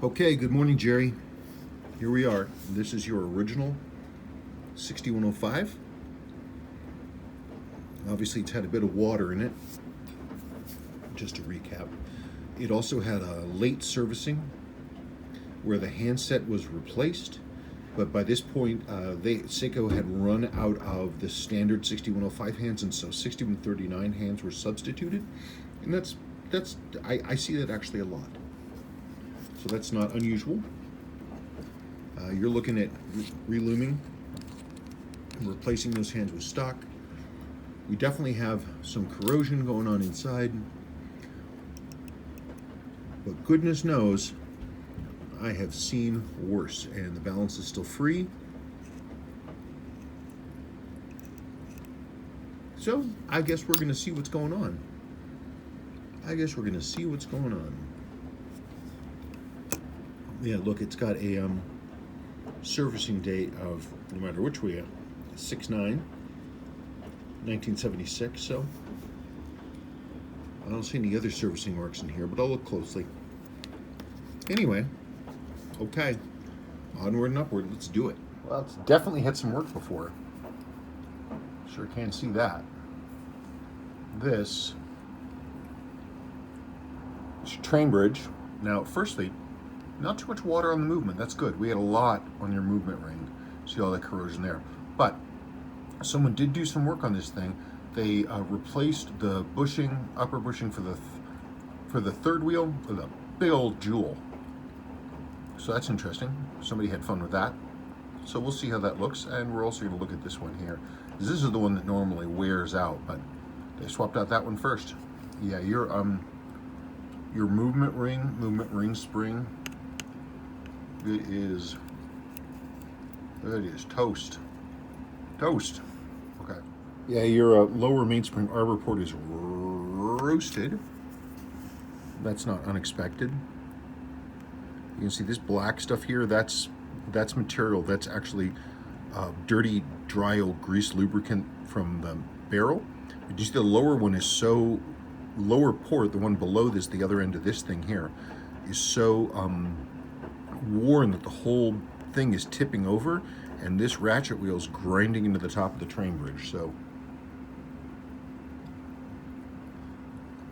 Okay, good morning, Jerry. Here we are. This is your original 6105. Obviously, it's had a bit of water in it. Just to recap, it also had a late servicing where the handset was replaced, but by this point, Seiko had run out of the standard 6105 hands, and so 6139 hands were substituted, and I see that actually a lot. So that's not unusual. You're looking at relooming and replacing those hands with stock. We definitely have some corrosion going on inside, but goodness knows I have seen worse, and the balance is still free. So I guess we're going to see what's going on. Yeah, look, it's got a servicing date of, no matter which way, 6/9/1976. So I don't see any other servicing marks in here, but I'll look closely. Anyway, okay, onward and upward. Let's do it. Well, it's definitely had some work before. Sure can see that. This is train bridge. Now, firstly, not too much water on the movement. That's good. We had a lot on your movement ring. See all that corrosion there. But someone did do some work on this thing. They replaced the bushing, upper bushing for the third wheel with a big old jewel. So that's interesting. Somebody had fun with that. So we'll see how that looks, and we're also going to look at this one here. This is the one that normally wears out, but they swapped out that one first. Yeah, your movement ring spring. It is toast. Okay. Yeah, your lower mainspring arbor port is roasted. That's not unexpected. You can see this black stuff here. That's material. That's actually dirty, dry old grease lubricant from the barrel. But you see the lower one is so lower port. The one below this, the other end of this thing here, is so worn that the whole thing is tipping over, and this ratchet wheel is grinding into the top of the train bridge. So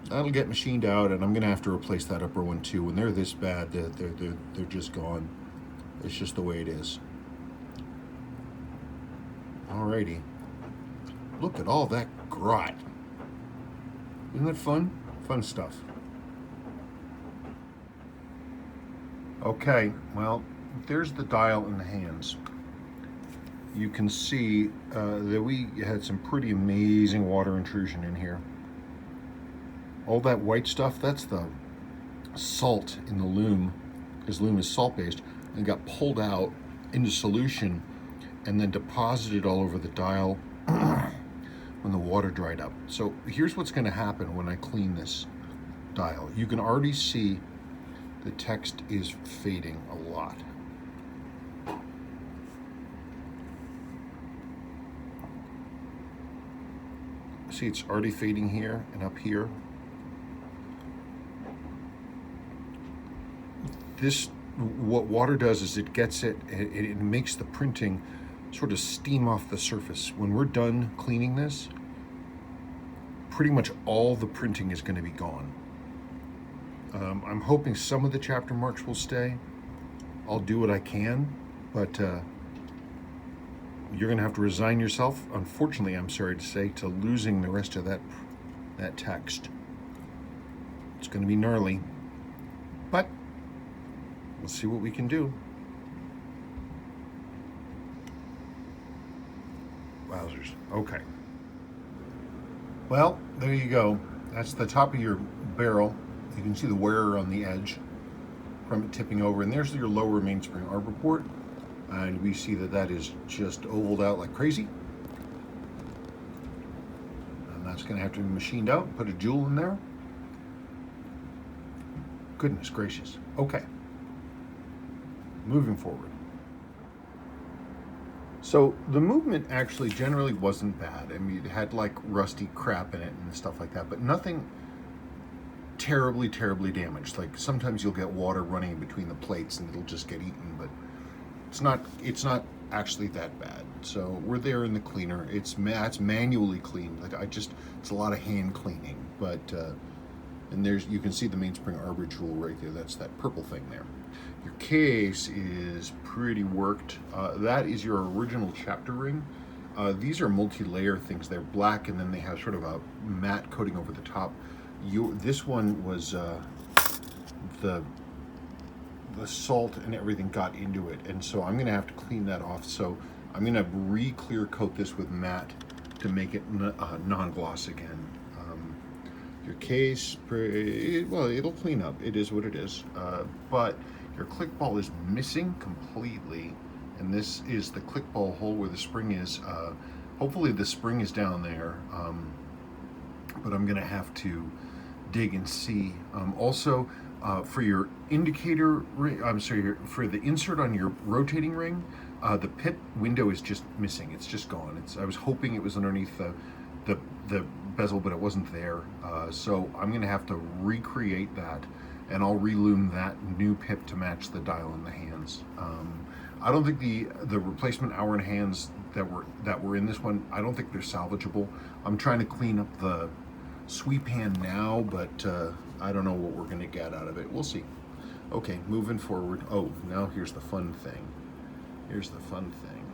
that'll get machined out, and I'm gonna have to replace that upper one too. When they're this bad, they're just gone. It's just the way it is. Alrighty, look at all that grot. Isn't that fun? Fun stuff. Okay, well, there's the dial in the hands. You can see that we had some pretty amazing water intrusion in here. All that white stuff, that's the salt in the loom, because loom is salt-based, and got pulled out into solution and then deposited all over the dial when the water dried up. So here's what's going to happen when I clean this dial. You can already see the text is fading a lot. See, it's already fading here and up here. This, what water does is it gets it makes the printing sort of steam off the surface. When we're done cleaning this, pretty much all the printing is going to be gone. I'm hoping some of the chapter marks will stay. I'll do what I can, but you're going to have to resign yourself, unfortunately, I'm sorry to say, to losing the rest of that text. It's going to be gnarly, but we'll see what we can do. Wowzers. Okay. Well, there you go. That's the top of your barrel. You can see the wear on the edge from it tipping over, and there's your lower mainspring arbor port, and we see that is just ovaled out like crazy, and that's going to have to be machined out. Put a jewel in there. Goodness gracious. Okay, moving forward. So the movement actually generally wasn't bad. I mean, it had like rusty crap in it and stuff like that, but nothing terribly, terribly damaged. Like sometimes you'll get water running in between the plates and it'll just get eaten, but it's not actually that bad. So we're there in the cleaner. It's manually cleaned. Like it's a lot of hand cleaning, but and you can see the mainspring arbor jewel right there. That's that purple thing there. Your case is pretty worked. That is your original chapter ring. These are multi-layer things. They're black and then they have sort of a matte coating over the top. This one was the salt and everything got into it, and so I'm gonna have to clean that off. So I'm gonna re-clear coat this with matte to make it non-gloss again. Your case, well, it'll clean up. It is what it is. But your click ball is missing completely, and this is the click ball hole where the spring is. Hopefully the spring is down there, but I'm gonna have to dig and see. Also, for your indicator ring, for the insert on your rotating ring, the pit window is just missing. It's just gone. I was hoping it was underneath the bezel, but it wasn't there. So I'm gonna have to recreate that, and I'll relume that new pip to match the dial in the hands. I don't think the replacement hour and hands that were in this one, I don't think they're salvageable. I'm trying to clean up the sweep hand now, but I don't know what we're gonna get out of it. We'll see. Okay, moving forward. Oh, now here's the fun thing. Here's the fun thing.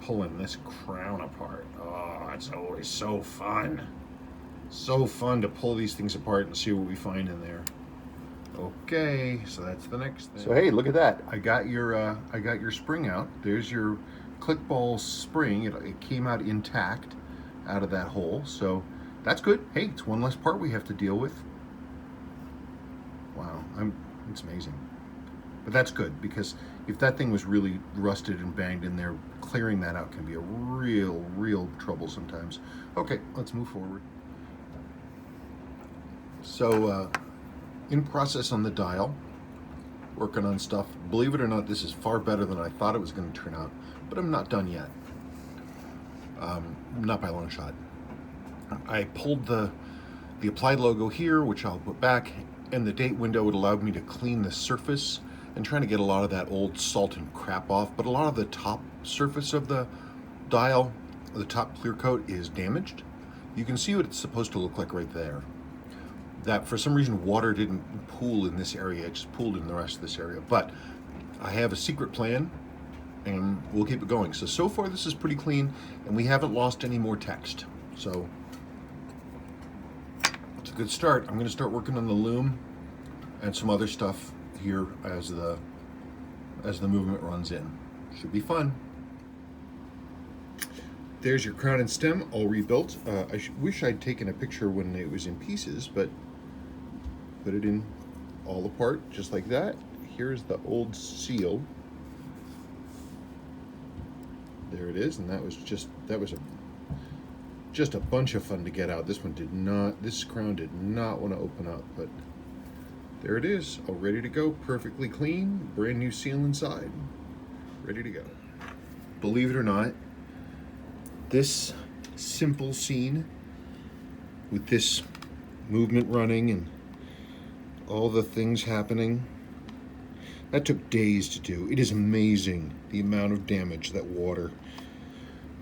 Pulling this crown apart. Oh, it's always so fun. So fun to pull these things apart and see what we find in there. Okay, so that's the next thing. So hey, look at that. I got your spring out. There's your click ball spring. It came out intact out of that hole. So that's good. Hey, it's one less part we have to deal with. Wow, it's amazing. But that's good, because if that thing was really rusted and banged in there, clearing that out can be a real trouble sometimes. Okay, let's move forward. So, in process on the dial, working on stuff. Believe it or not, this is far better than I thought it was going to turn out, but I'm not done yet. Not by a long shot. I pulled the applied logo here, which I'll put back, and the date window would allow me to clean the surface and trying to get a lot of that old salt and crap off, but a lot of the top surface of the dial, the top clear coat, is damaged. You can see what it's supposed to look like right there. That for some reason water didn't pool in this area, it just pooled in the rest of this area. But I have a secret plan and we'll keep it going. So far this is pretty clean and we haven't lost any more text. So it's a good start. I'm gonna start working on the loom and some other stuff here as the movement runs in. Should be fun. There's your crown and stem all rebuilt. I wish I'd taken a picture when it was in pieces, but put it in all apart just like that. Here's the old seal. There it is, and that was just a bunch of fun to get out. This crown did not want to open up, but there it is, all ready to go, perfectly clean, brand new seal inside, ready to go. Believe it or not, this simple scene with this movement running and all the things happening, that took days to do. It is amazing the amount of damage that water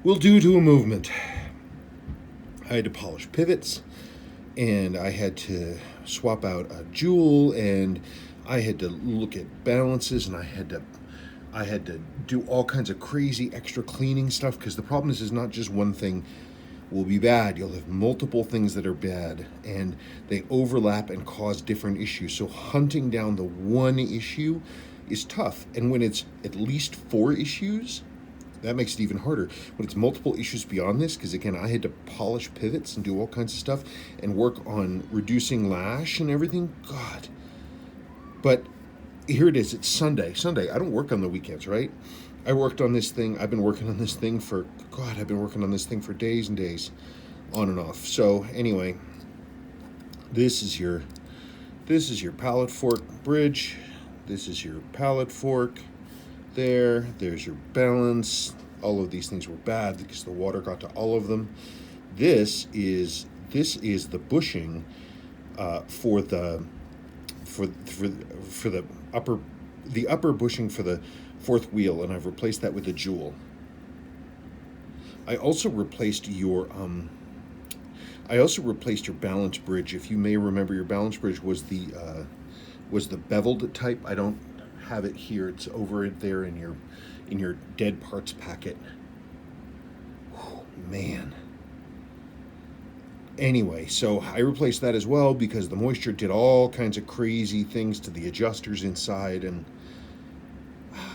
will do to a movement. I had to polish pivots, and I had to swap out a jewel, and I had to look at balances, and I had to do all kinds of crazy extra cleaning stuff, because the problem is not just one thing will be bad. You'll have multiple things that are bad, and they overlap and cause different issues. So hunting down the one issue is tough, and when it's at least 4 issues, that makes it even harder. When it's multiple issues beyond this, because again, I had to polish pivots and do all kinds of stuff and work on reducing lash and everything. God. But here it is. It's Sunday. I don't work on the weekends, right? I worked on this thing. I've been working on this thing for days and days, on and off. So anyway, this is your pallet fork bridge. This is your pallet fork. There's your balance. All of these things were bad because the water got to all of them. This is the bushing for the for the upper bushing for the fourth wheel, and I've replaced that with a jewel. I also replaced your balance bridge. If you may remember, your balance bridge was the beveled type. I don't have it here. It's over there in your dead parts packet. Oh, man. Anyway, so I replaced that as well because the moisture did all kinds of crazy things to the adjusters inside, and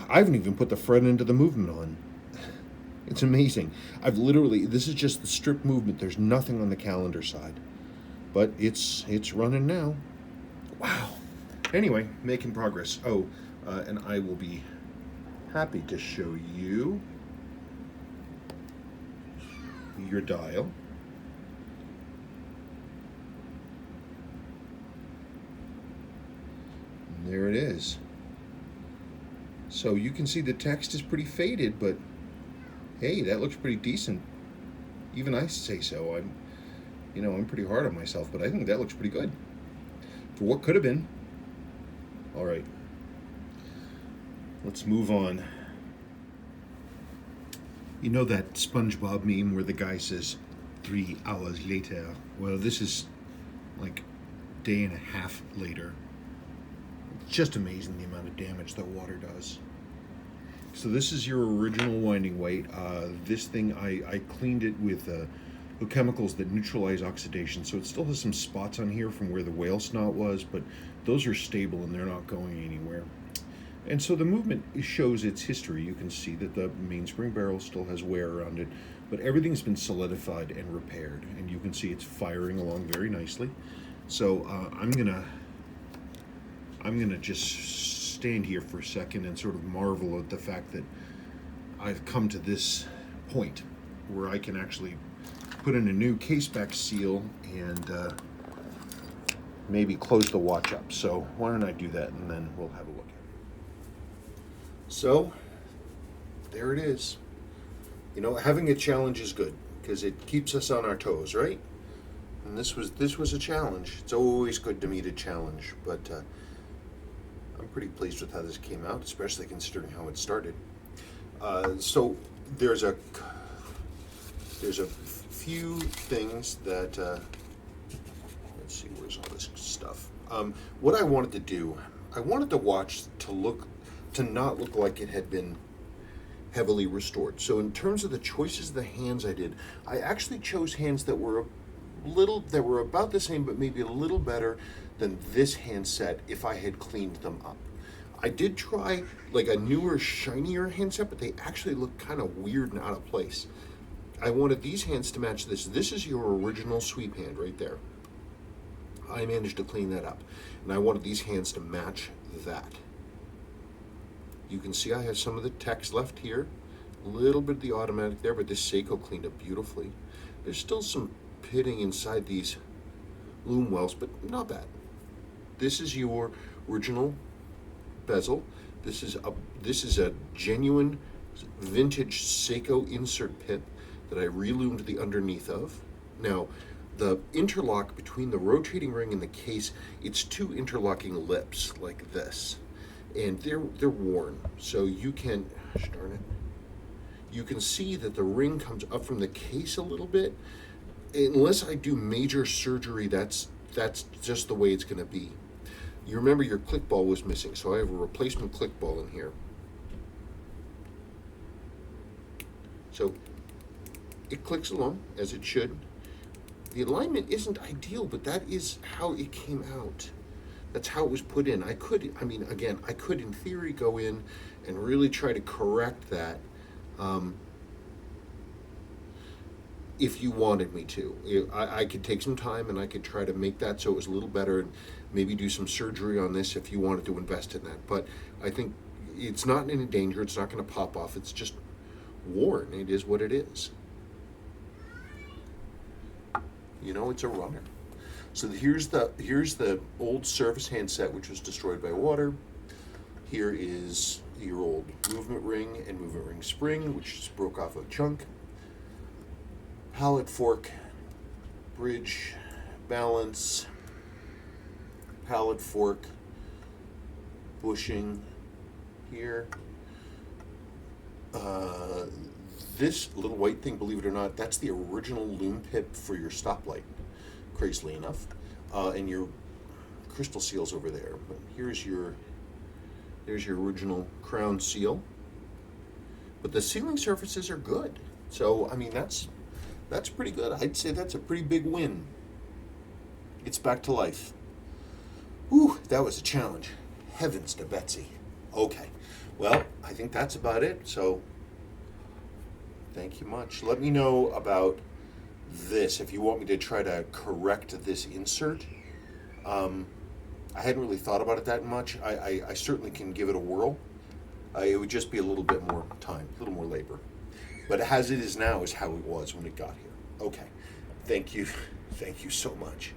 I haven't even put the front end of the movement on. It's amazing. This is just the strip movement. There's nothing on the calendar side, but it's running now. Wow. Anyway, making progress. Oh, and I will be happy to show you your dial. And there it is. So you can see the text is pretty faded, but hey, that looks pretty decent. Even I say so. I'm pretty hard on myself, but I think that looks pretty good for what could have been. All right, let's move on. You know that SpongeBob meme where the guy says 3 hours later? Well, this is like a day and a half later. It's just amazing the amount of damage that water does. So this is your original winding weight. This thing, I cleaned it with the chemicals that neutralize oxidation. So it still has some spots on here from where the whale snot was, but those are stable and they're not going anywhere. And so the movement shows its history. You can see that the mainspring barrel still has wear around it, but everything's been solidified and repaired. And you can see it's firing along very nicely. So I'm gonna just stand here for a second and sort of marvel at the fact that I've come to this point where I can actually put in a new caseback seal and maybe close the watch up. So why don't I do that, and then we'll have a look at it. So there it is. Having a challenge is good because it keeps us on our toes, right? And this was a challenge. It's always good to meet a challenge, but I'm pretty pleased with how this came out, especially considering how it started. So there's a few things that let's see, where's all this stuff? What I wanted to do, I wanted the watch to not look like it had been heavily restored. So in terms of the choices of the hands I did, I actually chose hands that were about the same, but maybe a little better than this handset if I had cleaned them up. I did try like a newer, shinier handset, but they actually look kind of weird and out of place. I wanted these hands to match this. This is your original sweep hand right there. I managed to clean that up, and I wanted these hands to match that. You can see I have some of the text left here, a little bit of the automatic there, but this Seiko cleaned up beautifully. There's still some pitting inside these loom wells, but not bad. This is your original bezel. This is a genuine vintage Seiko insert pit that I reloomed the underneath of. Now, the interlock between the rotating ring and the case, it's two interlocking lips like this, and they're worn. So you can, gosh darn it, you can see that the ring comes up from the case a little bit. Unless I do major surgery, that's just the way it's going to be. You remember your click ball was missing, so I have a replacement click ball in here. So it clicks along as it should. The alignment isn't ideal, but that is how it came out. That's how it was put in. I could in theory go in and really try to correct that if you wanted me to. I could take some time and I could try to make that so it was a little better and maybe do some surgery on this if you wanted to invest in that. But I think it's not in any danger. It's not going to pop off. It's just worn. It is what it is. It's a runner. So here's the old service handset, which was destroyed by water. Here is your old movement ring and movement ring spring, which just broke off a chunk. Pallet fork, bridge, balance, pallet fork bushing here. This little white thing, believe it or not, that's the original loom pip for your stoplight, crazily enough. And your crystal seals over there. But there's your original crown seal. But the sealing surfaces are good. So, I mean, that's pretty good. I'd say that's a pretty big win. It's back to life. Whew, that was a challenge. Heavens to Betsy. Okay. Well, I think that's about it. So, thank you much. Let me know about this if you want me to try to correct this insert. I hadn't really thought about it that much. I certainly can give it a whirl. It would just be a little bit more time, a little more labor. But as it is now is how it was when it got here. Okay. Thank you. Thank you so much.